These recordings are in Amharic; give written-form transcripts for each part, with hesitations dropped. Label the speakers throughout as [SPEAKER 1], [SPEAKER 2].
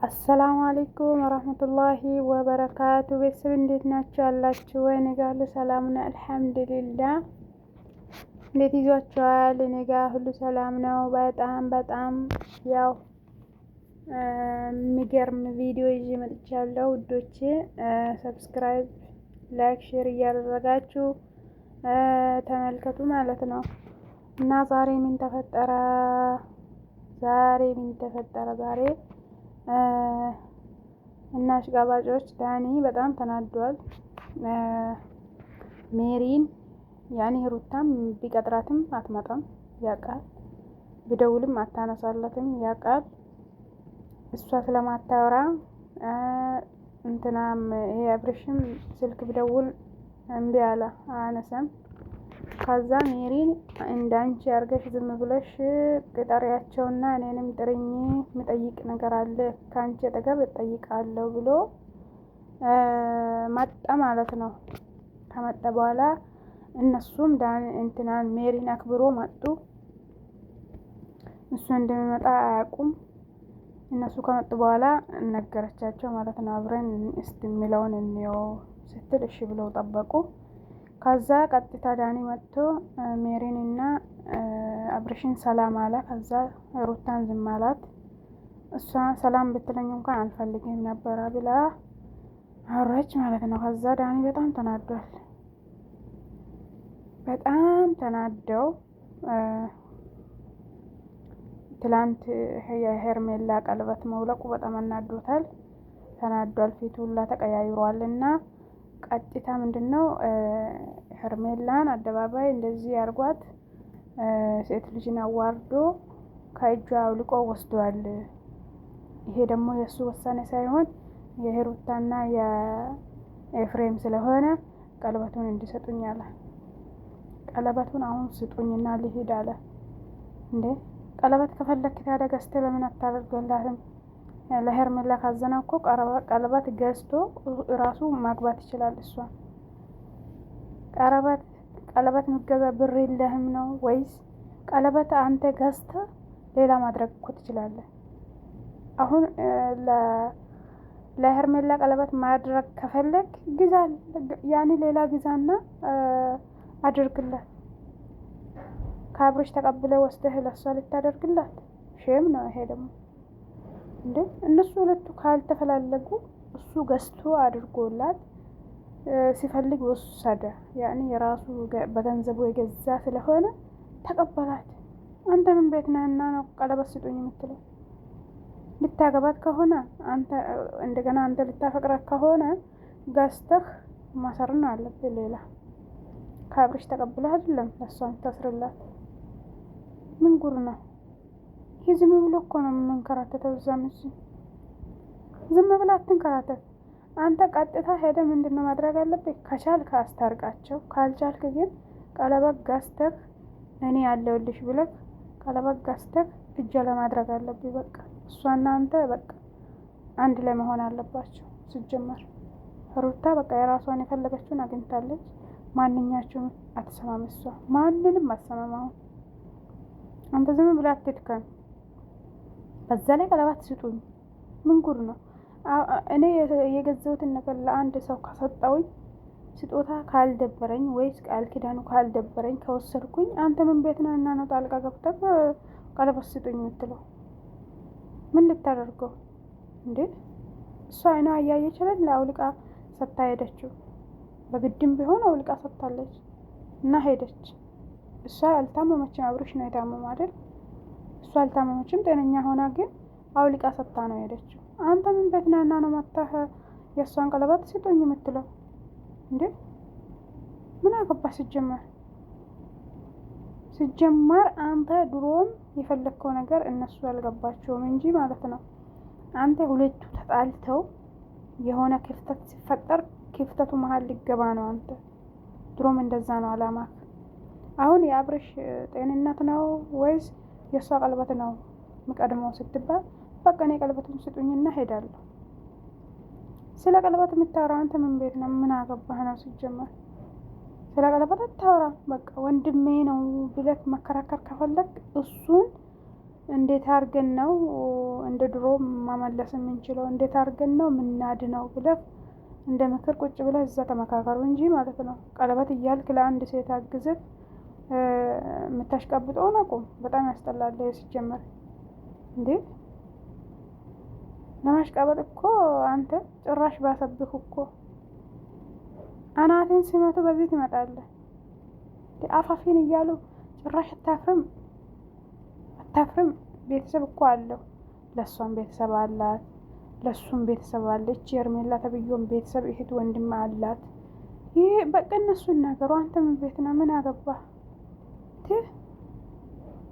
[SPEAKER 1] አሰላሙ አለይኩም ወራህመቱላሂ ወበረካቱ። ቤተሰብ እንዴት ናችሁ? ያላችሁ ወይ? እኔ ጋር ሁሉ ሰላም ነው አልሐምዱሊላህ። እንዴት ይዟችኋል? እኔ ጋር ሁሉ ሰላም ነው። በጣም ያው የሚገርም ቪዲዮ ይዤ መጥቻለሁ ውዶቼ። ሰብስክራይብ፣ ላይክ፣ ሼር እያደረጋችሁ ተመልከቱ ማለት ነው። እና ዛሬ ምን ተፈጠረ? ዛሬ እና አሽቃባጮች ዳኒ በጣም ተናዷል። ሜሪን ያኔ ሩታም ቢቀጥራትም አትመጣም ያውቃል። ቢደውልም አታነሳለትም ያውቃል። እሷ ስለማታወራ እንትናም ይሄ አብርሽም ስልክ ቢደውል እምቢ አለ አያነሳም። ከዛ ሜሪን እንዳንቺ አርገሽ ዝም ብለሽ ቅጠሪያቸውና እኔንም ጥሪኝ ምጠይቅ ነገር አለ ካንቺ አጠገብ እጠይቃለሁ ብሎ መጣ ማለት ነው። ከመጣ በኋላ እነሱም እንትናን ሜሪን አክብሮ መጡ። እሱ እንደሚመጣ አያውቁም። እነሱ ከመጡ በኋላ ነገረቻቸው ማለት ነው። አብረን እስቲ የሚለውን እንየው ስትል እሺ ብለው ጠበቁ። ከዛ ቀጥታ ዳኒ መጥቶ ሜሪን እና አብርሽን ሰላም አለ። ከዛ ሩታን ዝም አላት። እሷ ሰላም ብትለኝ እንኳን አልፈልግም ነበረ ብላ አወራች ማለት ነው። ከዛ ዳኒ በጣም ተናዷል። በጣም ተናደው ትላንት የሄርሜላ ቀለበት መውለቁ በጣም አናዶታል። ተናዷል። ፊቱ ሁላ ተቀያይሯል። እና ቀጥታ ምንድነው ሄርሜላን አደባባይ እንደዚህ አርጓት ሴት ልጅን አዋርዶ ከእጇ አውልቆ ወስዷል። ይሄ ደግሞ የእሱ ውሳኔ ሳይሆን የሄሩታና የኤፍሬም ስለሆነ ቀለበቱን እንዲሰጡኝ አለ። ቀለበቱን አሁን ስጡኝና ልሂድ አለ። እንዴ ቀለበት ከፈለክ ታዲያ ገዝተህ ለምን አታደርግላትም? ለሄርሜላ ካዘና እኮ ቀለበት ገዝቶ ራሱ ማግባት ይችላል። እሷ ቀለበት ምገዛ ብር የለህም ነው ወይስ? ቀለበት አንተ ገዝተህ ሌላ ማድረግ እኮ ትችላለህ። አሁን ለሄርሜላ ቀለበት ማድረግ ከፈለክ ግዛ፣ ያኔ ሌላ ግዛና አድርግላት። ከአብርሽ ተቀብለ ወስደህ ለሷ ልታደርግላት ሼም ነው ይሄ ደግሞ። እንዴ እነሱ ሁለቱ ካልተፈላለጉ እሱ ገዝቶ አድርጎላት ሲፈልግ ወሰደ። ያኔ የራሱ በገንዘቡ የገዛ ስለሆነ ተቀበላት። አንተ ምን ቤት ነህና ነው ቀለበት ስጡኝ የምትለው? ልታገባት ከሆነ አንተ እንደገና አንተ ልታፈቅራት ከሆነ ገዝተህ ማሰርን አለብህ። ሌላ ከአብርሽ ተቀብለህ አይደለም ለሷ ታስርላት። ምን ጉር ነው ይሄ? ዝም ብሎ እኮ ነው የምንከራተተው። እዛም ዝም ብላ አትንከራተት። አንተ ቀጥታ ሄደ ምንድነው ማድረግ አለብህ? ከቻልክ አስታርቃቸው፣ ካልቻልክ ግን ቀለበት ገዝተህ እኔ ያለሁልሽ ብለህ ቀለበት ገዝተህ እጇ ለማድረግ አለብህ። በቃ እሷና አንተ በቃ አንድ ላይ መሆን አለባቸው። ሲጀመር ሩታ በቃ የራሷን የፈለገችውን አግኝታለች። ማንኛችሁም አትሰማም። እሷ ማንንም አትሰማም። አንተ ዝም ብለህ አትድከም። በዛ ላይ ቀለበት ስጡኝ ምን ጉድ ነው? እኔ የገዛሁትን ነገር ለአንድ ሰው ከሰጠውኝ ስጦታ ካልደበረኝ ወይስ ቃል ኪዳኑ ካልደበረኝ ከወሰድኩኝ አንተ ምን ቤት ነህ እና ነው ጣልቃ ገብተህ ቀለበት ስጡኝ የምትለው? ምን ልታደርገው እንዴ? እሷ አይኗ እያየች አይደል አውልቃ ሰጥታ ሄደችው። በግድም ቢሆን አውልቃ ሰጥታለች እና ሄደች። እሷ አልታመመችም። አብርሽ ነው የታመመው አይደል? እሷ አልታመመችም። ጤነኛ ሆና ግን አውልቃ ሰጥታ ነው ሄደችው። አንተ ምን ቤት ነህና ነው መጥተህ የእሷን ቀለበት ስጡኝ የምትለው እንዴ? ምን አገባህ? ሲጀመር አንተ ድሮም የፈለግከው ነገር እነሱ ያልገባቸውም እንጂ ማለት ነው። አንተ ሁለቱ ተጣልተው የሆነ ክፍተት ሲፈጠር ክፍተቱ መሀል ሊገባ ነው። አንተ ድሮም እንደዛ ነው አላማ። አሁን የአብርሽ ጤንነት ነው ወይስ የእሷ ቀለበት ነው የሚቀድመው ስትባል፣ በቃ እኔ ቀለበቱን ስጡኝና ሄዳለሁ። ስለ ቀለበት የምታወራ አንተ ምን ቤት ነው? ምን አገባህ ነው ሲጀመር? ስለ ቀለበት አታወራ። በቃ ወንድሜ ነው ብለህ መከራከር ከፈለግ እሱን እንዴት አድርገን ነው እንደ ድሮ መመለስ የምንችለው? እንዴት አድርገን ነው የምናድነው ብለህ እንደ ምክር ቁጭ ብለህ እዛ ተመካከሩ እንጂ ማለት ነው። ቀለበት እያልክ ለአንድ ሴት አግዝህ የምታሽቀብጠውን አቁም። በጣም ያስጠላል ሲጀመር። እንዴ ለማሽቀበጥ እኮ አንተ ጭራሽ ባሰብህ እኮ። አናትን ሲመቱ በዚህ ትመጣለህ። አፋፊን እያሉ ጭራሽ አታፍርም? አታፍርም? ቤተሰብ እኮ አለው። ለእሷም ቤተሰብ አላት፣ ለእሱም ቤተሰብ አለች። ሄርሜላ ተብዬውም ቤተሰብ እህት ወንድም አላት። ይሄ በቃ እነሱ ይናገሩ። አንተ ምን ቤት ነው? ምን አገባህ?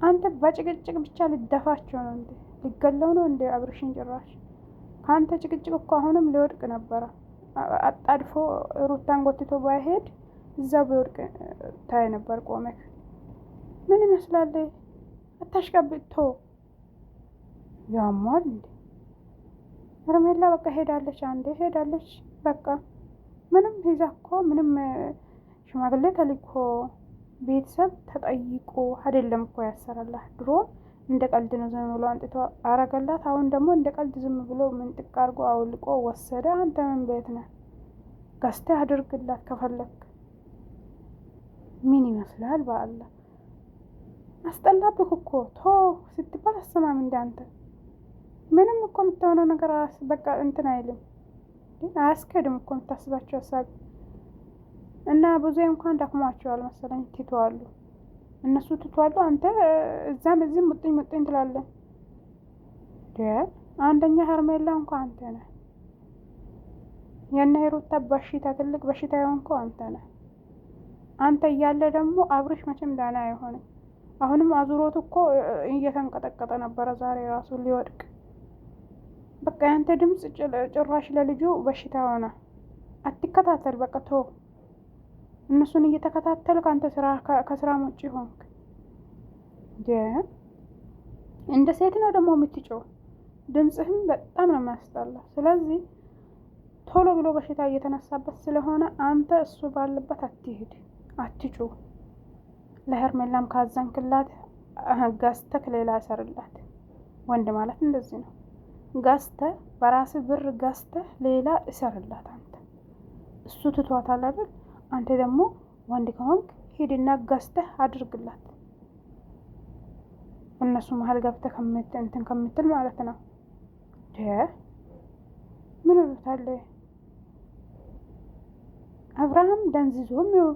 [SPEAKER 1] አንተ በጭቅጭቅ ብቻ ልደፋቸው ነው እንዴ? ሊገለው ነው እንዴ አብርሽን? ጭራሽ ከአንተ ጭቅጭቅ እኮ አሁንም ሊወድቅ ነበረ። አጣድፎ ሩታን ጎትቶ ባይሄድ እዛው ቢወድቅ ታይ ነበር ቆመክ። ምን ይመስላል? አታሽቀብጥቶ ያሟል እንዴ? ሄርሜላ በቃ ሄዳለች። አንዴ ሄዳለች በቃ። ምንም ይዛ እኮ ምንም ሽማግሌ ተልኮ ቤተሰብ ተጠይቆ አይደለም እኮ ያሰራላት። ድሮ እንደ ቀልድ ነው ዝም ብሎ አንጥቶ አረገላት። አሁን ደግሞ እንደ ቀልድ ዝም ብሎ ምንጥቅ አድርጎ አውልቆ ወሰደ። አንተ ምን ቤት ነህ? ገዝተህ አድርግላት ከፈለክ። ምን ይመስላል? በአላህ አስጠላብህ እኮ። ቶ ስትባል አሰማም እንዳንተ ምንም እኮ የምትሆነው ነገር በቃ እንትን አይልም፣ አያስከድም እኮ የምታስባቸው ሀሳብ እና ብዙ እንኳን ደክሟቸዋል መሰለኝ ትተዋሉ። እነሱ ትተዋሉ። አንተ እዛም እዚህም ሙጥኝ ሙጥኝ ትላለህ። አንደኛ ሄርሜላ እንኳን አንተ ነህ። የነ ሩታ በሽታ ትልቅ በሽታ የሆንከው አንተ ነህ። አንተ እያለ ደግሞ አብርሽ መቼም ዳና አይሆንም። አሁንም አዙሮት እኮ እየተንቀጠቀጠ ነበረ ዛሬ ራሱ ሊወድቅ። በቃ ያንተ ድምፅ ጭራሽ ለልጁ በሽታ ሆነ። አትከታተል በቃ ተው። እነሱን እየተከታተልክ አንተ ከስራ ውጪ ሆንክ። እንደ ሴት ነው ደግሞ የምትጮው። ድምፅህም በጣም ነው የሚያስጠላ። ስለዚህ ቶሎ ብሎ በሽታ እየተነሳበት ስለሆነ አንተ እሱ ባለበት አትሄድ፣ አትጩ። ለሄርሜላም ካዘንክላት ገዝተህ ሌላ እሰርላት። ወንድ ማለት እንደዚህ ነው። ገዝተህ በራስ ብር ገዝተህ ሌላ እሰርላት። አንተ እሱ ትቷታል አይደል? አንተ ደግሞ ወንድ ከሆንክ ሂድና ገዝተህ አድርግላት። እነሱ መሀል ገብተህ እንትን ከምትል ማለት ነው። ምን ይሉታል? አብርሃም ደንዝዞም ይሁን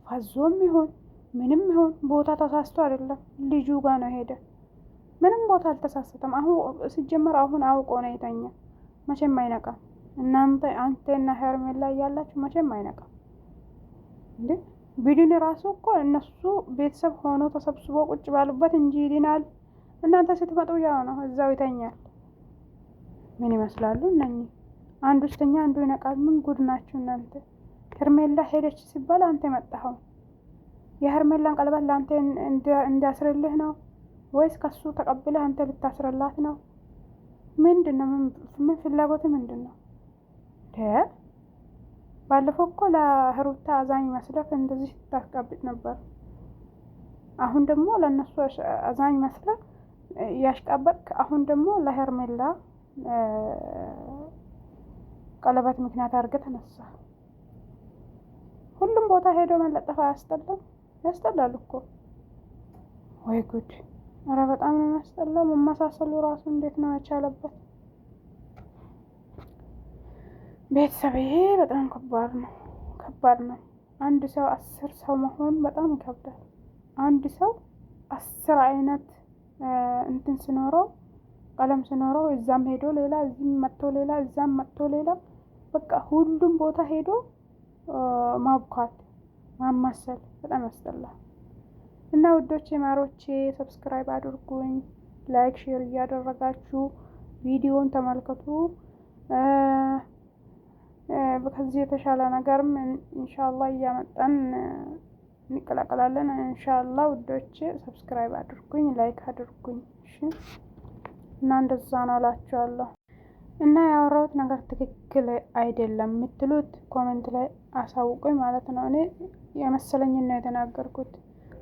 [SPEAKER 1] ፋዞም ይሁን ምንም ይሁን ቦታ ተሳስቶ አይደለም፣ ልጁ ጋር ነው ሄደ። ምንም ቦታ አልተሳሰተም። አሁን ሲጀመር አሁን አውቆ ነው የተኛ። መቼም አይነቃም። አንተና ሄርሜላ እያላችሁ መቼም አይነቃም እንዴ። ቢድን ራሱ እኮ እነሱ ቤተሰብ ሆኖ ተሰብስቦ ቁጭ ባሉበት እንጂ ይድናል። እናንተ ስትመጡ ያው ነው እዛው ይተኛል። ምን ይመስላሉ እነኚህ? አንዱ ስተኛ አንዱ ይነቃል። ምን ጉድ ናችሁ እናንተ? ሄርሜላ ሄደች ሲባል አንተ መጣኸው። የሄርሜላን ቀለበት ለአንተ እንዲያስርልህ ነው ወይስ ከሱ ተቀብለህ አንተ ልታስረላት ነው? ምንድነው? ምን ፍላጎት ምንድነው? ባለፈው እኮ ለሩታ አዛኝ መስለህ እንደዚህ ስታስቀብጥ ነበር። አሁን ደግሞ ለነሱ አዛኝ መስለህ ያሽቀበጥክ። አሁን ደግሞ ለሄርሜላ ቀለበት ምክንያት አድርገህ ተነሳ። ሁሉም ቦታ ሄዶ መለጠፍ አያስጠላም? ያስጠላል እኮ። ወይ ጉድ! ኧረ በጣም ነው የሚያስጠላው። መመሳሰሉ ራሱ እንዴት ነው የቻለበት? ቤተሰብ ይሄ በጣም ከባድ ነው፣ ከባድ ነው። አንድ ሰው 10 ሰው መሆን በጣም ይከብዳል። አንድ ሰው 10 አይነት እንትን ሲኖረው ቀለም ሲኖረው እዛም ሄዶ ሌላ፣ እዚህም መጥቶ ሌላ፣ እዛም መጥቶ ሌላ፣ በቃ ሁሉም ቦታ ሄዶ ማብኳት ማማሰል በጣም ያስጠላል። እና ውዶቼ ማሮቼ ሰብስክራይብ አድርጉኝ፣ ላይክ ሼር እያደረጋችሁ ቪዲዮን ተመልከቱ። ከዚህ የተሻለ ነገርም ኢንሻአላህ እያመጣን እንቀላቀላለን። ኢንሻአላህ ውዶቼ ሰብስክራይብ አድርጉኝ፣ ላይክ አድርጉኝ። እሺ። እና እንደዛ ነው እላችኋለሁ። እና ያወራሁት ነገር ትክክል አይደለም የምትሉት ኮሜንት ላይ አሳውቁኝ ማለት ነው። እኔ የመሰለኝን ነው የተናገርኩት።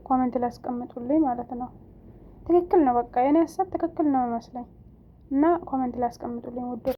[SPEAKER 1] ኮሜንት ላይ አስቀምጡልኝ ማለት ነው። ትክክል ነው። በቃ የኔ ሀሳብ ትክክል ነው ይመስለኝ እና ኮሜንት ላይ አስቀምጡልኝ ውዶች።